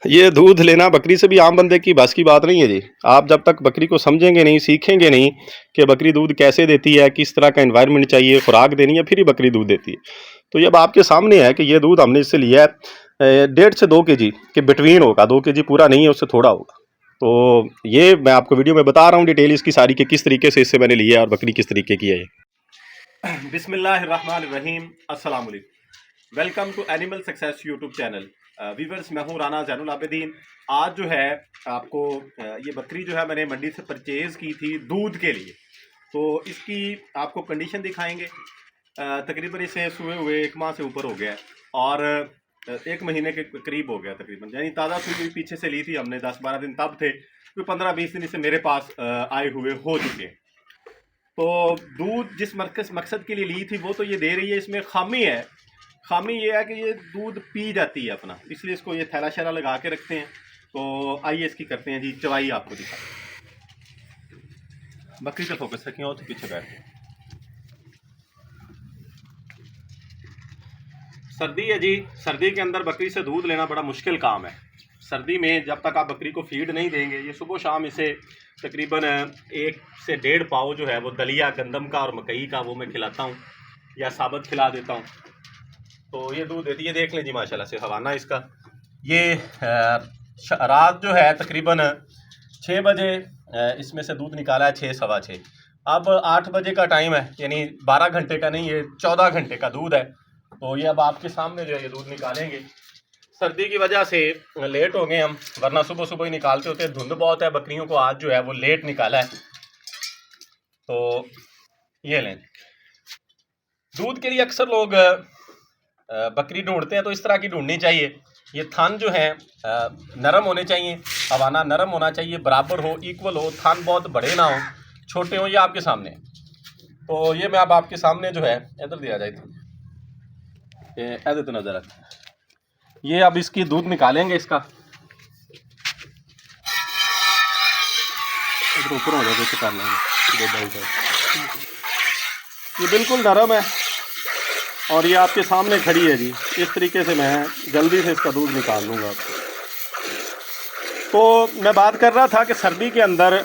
ये दूध लेना बकरी से भी आम बंदे की बस की बात नहीं है जी। आप जब तक बकरी को समझेंगे नहीं, सीखेंगे नहीं कि बकरी दूध कैसे देती है, किस तरह का एनवायरनमेंट चाहिए, खुराक देनी है, फिर ही बकरी दूध देती है। तो ये अब आपके सामने है कि ये दूध हमने इससे लिया है 1.5 से 2 kg के बिटवीन होगा। 2 kg पूरा नहीं है, उससे थोड़ा होगा। तो ये मैं आपको वीडियो में बता रहा हूँ डिटेल इसकी सारी कि किस तरीके से इससे मैंने लिया है और बकरी किस तरीके की है ये। बिस्मिल्लाहिर्रहमानिर्रहीम, अस्सलाम वालेकुम। Welcome to Animal Success YouTube channel. Viewers, मैं हूं राना ज़ैनुल आबिदीन। आज जो है आपको ये बकरी जो है मैंने मंडी से परचेज़ की थी दूध के लिए। तो इसकी आपको कंडीशन दिखाएंगे। तकरीबन इसे सुए हुए 1 माह से ऊपर हो गया है और 1 महीने के करीब हो गया तकरीबन, यानी ताज़ा सुई हुई पीछे से ली थी हमने, 10-12 दिन तब थे, तो 15-20 दिन इसे मेरे पास आए हुए हो चुके हैं। तो दूध जिस मकसद के लिए ली थी वो तो ये दे रही है। इसमें खामी है, खामी ये है कि ये दूध पी जाती है अपना, इसलिए इसको ये थैला शैला लगा के रखते हैं। तो आइए इसकी करते हैं जी चवाई, आपको दिखाते हैं। बकरी पे फोकस रखें और तो पीछे बैठ के। सर्दी है जी, सर्दी के अंदर बकरी से दूध लेना बड़ा मुश्किल काम है। सर्दी में जब तक आप बकरी को फीड नहीं देंगे, ये सुबह शाम इसे तकरीबन 1 से 1.5 पाव जो है वो दलिया गंदम का और मकई का वो मैं खिलाता हूँ या साबुत खिला देता हूँ। तो ये दूध देती है, देख लें जी माशाल्लाह से हवाना इसका। ये रात जो है तकरीबन 6 बजे इसमें से दूध निकाला है, 6-6:15। अब 8 बजे का टाइम है, यानी 12 घंटे का नहीं, ये 14 घंटे का दूध है। तो ये अब आपके सामने जो है ये दूध निकालेंगे। सर्दी की वजह से लेट हो गए हम, वरना सुबह सुबह ही निकालते होते। धुंध बहुत है, बकरियों को आज जो है वो लेट निकाला है। तो ये लें दूध के लिए। अक्सर लोग बकरी ढूंढते हैं तो इस तरह की ढूंढनी चाहिए। ये थन जो है नरम होने चाहिए, हवाना नरम होना चाहिए, बराबर हो, इक्वल हो, थन बहुत बड़े ना हो, छोटे हो। ये आपके सामने। तो ये मैं अब आपके सामने जो है इधर दिया जाए थी, इधर तो नजर आता है। ये अब इसकी दूध निकालेंगे इसका। इधर ऊपर हो जाए तो कर लेंगे। ये बिल्कुल नरम है और ये आपके सामने खड़ी है जी। इस तरीके से मैं जल्दी से इसका दूध निकाल लूँगा। तो मैं बात कर रहा था कि सर्दी के अंदर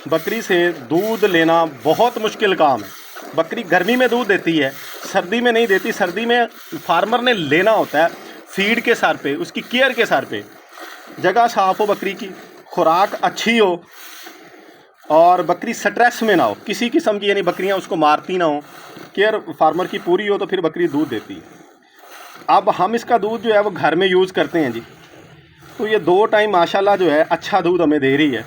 बकरी से दूध लेना बहुत मुश्किल काम है। बकरी गर्मी में दूध देती है, सर्दी में नहीं देती। सर्दी में फार्मर ने लेना होता है फीड के सर पे, उसकी केयर के सर पे। जगह साफ़ हो, बकरी की खुराक अच्छी हो और बकरी स्ट्रेस में ना हो किसी किस्म की, यानी बकरियां उसको मारती ना हो, केयर फार्मर की पूरी हो, तो फिर बकरी दूध देती है। अब हम इसका दूध जो है वो घर में यूज़ करते हैं जी। तो ये 2 टाइम माशाल्लाह जो है अच्छा दूध हमें दे रही है।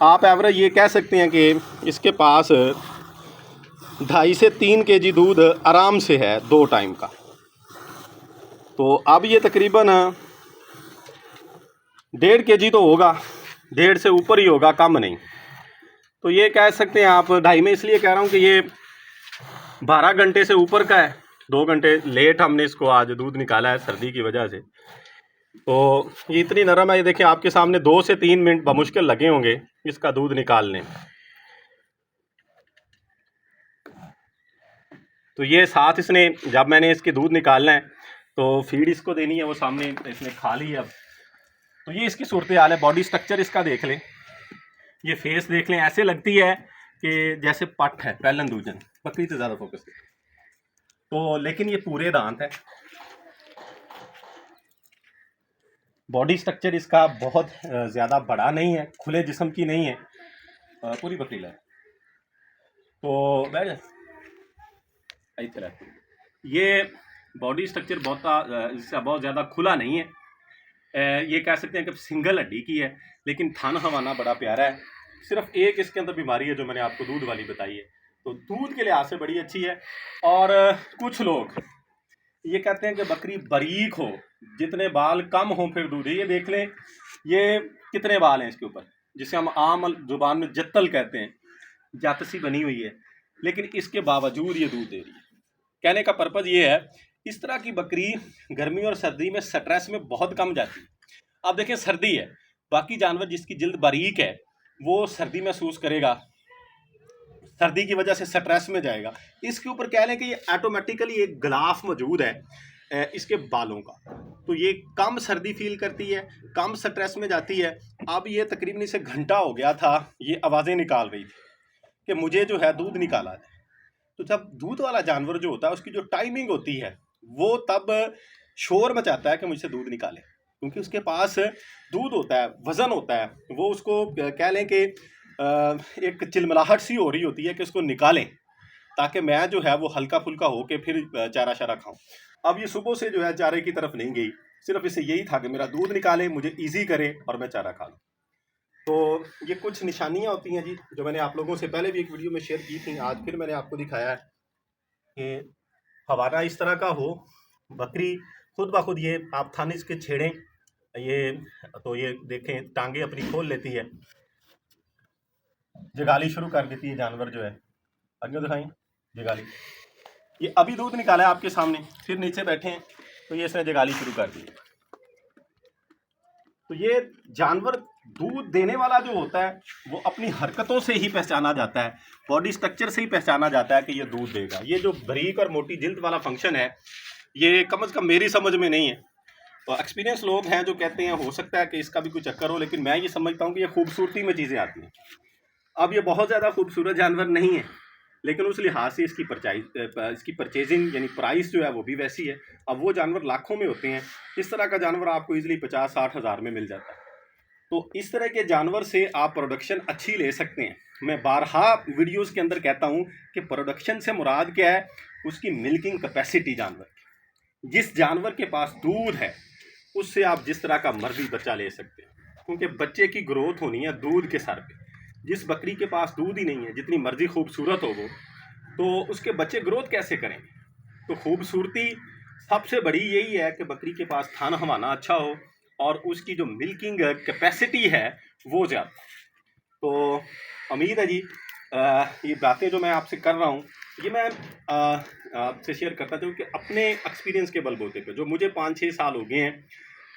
आप एवरेज ये कह सकते हैं कि इसके पास 2.5 से 3 kg दूध आराम से है 2 टाइम का। तो अब ये तकरीबन 1.5 kg तो होगा, 1.5 से ऊपर ही होगा, कम नहीं। तो ये कह सकते हैं आप 2.5 में इसलिए कह रहा हूँ कि ये 12 घंटे से ऊपर का है। 2 घंटे लेट हमने इसको आज दूध निकाला है सर्दी की वजह से। तो ये इतनी नरम है, ये देखिए आपके सामने 2 से 3 मिनट बमुश्किल लगे होंगे इसका दूध निकालने। तो ये साथ इसने, जब मैंने इसके दूध निकालना है तो फीड इसको देनी है, वो सामने इसने खा ली है। अब तो ये इसकी सूरत हाल है। बॉडी स्ट्रक्चर इसका देख लें, ये फेस देख लें, ऐसे लगती है कि जैसे पट है, पहलन दूजन। बकरी से ज़्यादा फोकस तो, लेकिन ये पूरे दांत है। बॉडी स्ट्रक्चर इसका बहुत ज़्यादा बड़ा नहीं है, खुले जिस्म की नहीं है, पूरी बकरी है। तो बैठ ये बॉडी स्ट्रक्चर बहुत ज़्यादा खुला नहीं है। ये कह सकते हैं कि सिंगल हड्डी की है, लेकिन थन हवाना बड़ा प्यारा है। सिर्फ एक इसके अंदर बीमारी है जो मैंने आपको दूध वाली बताई है। तो दूध के लिहाज से बड़ी अच्छी है। और कुछ लोग ये कहते हैं कि बकरी बारीक हो, जितने बाल कम हो फिर दूध। ये देख लें ये कितने बाल हैं इसके ऊपर, जिसे हम आम जुबान में जत्तल कहते हैं, जत सी बनी हुई है, लेकिन इसके बावजूद ये दूध दे रही है। कहने का पर्पज़ ये है, इस तरह की बकरी गर्मी और सर्दी में स्ट्रेस में बहुत कम जाती है। अब देखें सर्दी है, बाकी जानवर जिसकी जिल्द बारीक है वो सर्दी महसूस करेगा, सर्दी की वजह से स्ट्रेस में जाएगा। इसके ऊपर कह लें कि ये ऑटोमेटिकली एक गिलाफ मौजूद है इसके बालों का। तो ये कम सर्दी फील करती है, कम स्ट्रेस में जाती है। अब ये तकरीबन इसे घंटा हो गया था, ये आवाज़ें निकाल रही थी कि मुझे जो है दूध निकाला है। तो जब दूध वाला जानवर जो होता है उसकी जो टाइमिंग होती है वो तब शोर मचाता है कि मुझसे दूध निकाले, क्योंकि उसके पास दूध होता है, वज़न होता है। वो उसको कह लें कि एक चिलमिलाहट सी हो रही होती है कि उसको निकालें, ताकि मैं जो है वो हल्का फुल्का होके फिर चारा शारा खाऊं। अब ये सुबह से जो है चारे की तरफ नहीं गई, सिर्फ इसे यही था कि मेरा दूध निकाले, मुझे ईजी करे और मैं चारा खा लूँ। तो ये कुछ निशानियां होती हैं जी, जो मैंने आप लोगों से पहले भी एक वीडियो में शेयर की थी, आज फिर मैंने आपको दिखाया है कि हवाना इस तरह का हो, बकरी खुद ब खुद ये आप थाने इसके छेड़ें, ये तो ये देखें टांगे अपनी खोल लेती है, जगाली शुरू कर देती है जानवर जो है। आगे दिखाएं, जगाली, ये अभी दूध निकाला है आपके सामने, फिर नीचे बैठे हैं तो ये इसने जगाली शुरू कर दी। तो ये जानवर दूध देने वाला जो होता है वो अपनी हरकतों से ही पहचाना जाता है, बॉडी स्ट्रक्चर से ही पहचाना जाता है कि ये दूध देगा। ये जो बारीक और मोटी जिल्द वाला फंक्शन है ये कम से कम मेरी समझ में नहीं है। तो एक्सपीरियंस लोग हैं जो कहते हैं हो सकता है कि इसका भी कोई चक्कर हो, लेकिन मैं ये समझता हूँ कि ये खूबसूरती में चीज़ें आती हैं। अब ये बहुत ज़्यादा खूबसूरत जानवर नहीं है, लेकिन उस लिहाज से इसकी परचेजिंग यानी प्राइस जो है वो भी वैसी है। अब वो जानवर लाखों में होते हैं, इस तरह का जानवर आपको इजीली 50-60 हज़ार में मिल जाता है। तो इस तरह के जानवर से आप प्रोडक्शन अच्छी ले सकते हैं। मैं बारहा वीडियोस के अंदर कहता हूं कि प्रोडक्शन से मुराद क्या है, उसकी मिल्किंग कैपेसिटी जानवर, जिस जानवर के पास दूध है उससे आप जिस तरह का मर्जी बच्चा ले सकते हैं, क्योंकि बच्चे की ग्रोथ होनी है दूध के सर पे। जिस बकरी के पास दूध ही नहीं है, जितनी मर्जी खूबसूरत हो वो, तो उसके बच्चे ग्रोथ कैसे करेंगे। तो खूबसूरती सबसे बड़ी यही है कि बकरी के पास थान हवाना अच्छा हो और उसकी जो मिल्किंग कैपेसिटी है वो ज़्यादा। तो उम्मीद है जी ये बातें जो मैं आपसे कर रहा हूँ ये मैं आपसे शेयर करता हूँ कि अपने एक्सपीरियंस के बलबूते पे, जो मुझे 5-6 साल हो गए हैं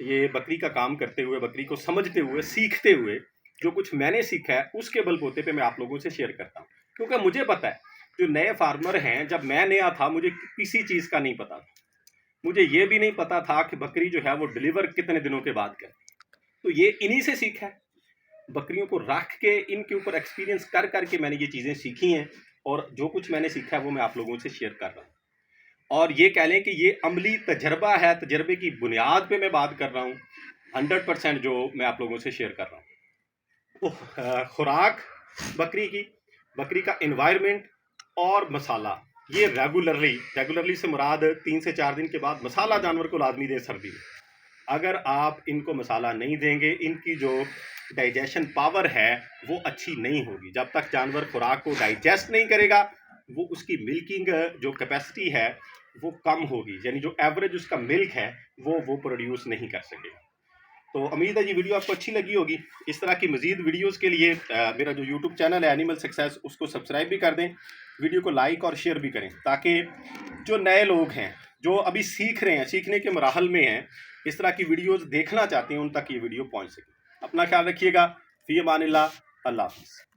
ये बकरी का काम करते हुए, बकरी को समझते हुए, सीखते हुए, जो कुछ मैंने सीखा है उसके बलबूते पे मैं आप लोगों से शेयर करता हूँ। क्योंकि मुझे पता है जो नए फार्मर हैं, जब मैं नया था मुझे किसी चीज़ का नहीं पता था। मुझे ये भी नहीं पता था कि बकरी जो है वो डिलीवर कितने दिनों के बाद करे। तो ये इन्हीं से सीखा है, बकरियों को रख के इनके ऊपर एक्सपीरियंस कर करके मैंने ये चीज़ें सीखी हैं, और जो कुछ मैंने सीखा है वो मैं आप लोगों से शेयर कर रहा हूँ। और ये कह लें कि ये अमली तजर्बा है, तजर्बे की बुनियाद पे मैं बात कर रहा हूँ। 100% जो मैं आप लोगों से शेयर कर रहा हूँ। तो खुराक बकरी का एनवायरनमेंट और मसाला, ये रेगुलरली से मुराद 3 से 4 दिन के बाद मसाला जानवर को लाजमी दें सर्दी में। अगर आप इनको मसाला नहीं देंगे, इनकी जो डाइजेशन पावर है वो अच्छी नहीं होगी। जब तक जानवर खुराक को डाइजेस्ट नहीं करेगा वो उसकी मिल्किंग जो कैपेसिटी है वो कम होगी, यानी जो एवरेज उसका मिल्क है वो प्रोड्यूस नहीं कर सकेगा। तो उम्मीद है ये वीडियो आपको अच्छी लगी होगी। इस तरह की मज़ीद वीडियोस के लिए मेरा जो यूट्यूब चैनल है एनिमल सक्सेस, उसको सब्सक्राइब भी कर दें, वीडियो को लाइक और शेयर भी करें, ताकि जो नए लोग हैं जो अभी सीख रहे हैं, सीखने के मराहल में हैं, इस तरह की वीडियोस देखना चाहते हैं, उन तक ये वीडियो पहुंच सके। अपना ख्याल रखिएगा। फ़ी अमानिल्लाह, अल्लाह हाफ़िज़।